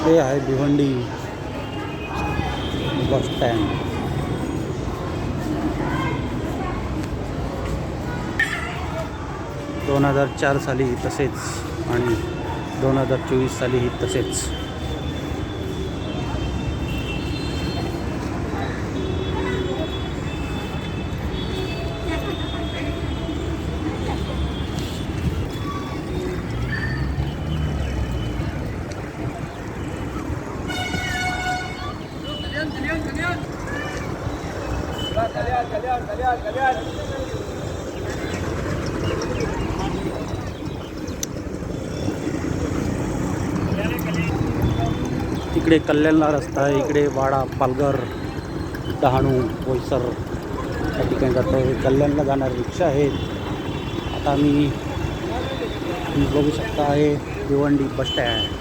हे आहे Bhiwandi bus stand. दोन 2004 साली तसेच आणि 2024 सालीही तसेच. इकडे कल्याणला रस्ता आहे, इकडे वाडा, पालघर, डहाणू, बोईसर या ठिकाणी जातो आहे. कल्याणला जाणारी रिक्षा आहेत. आता तुम्ही बघू शकता आहे भिवंडी बस स्टँड.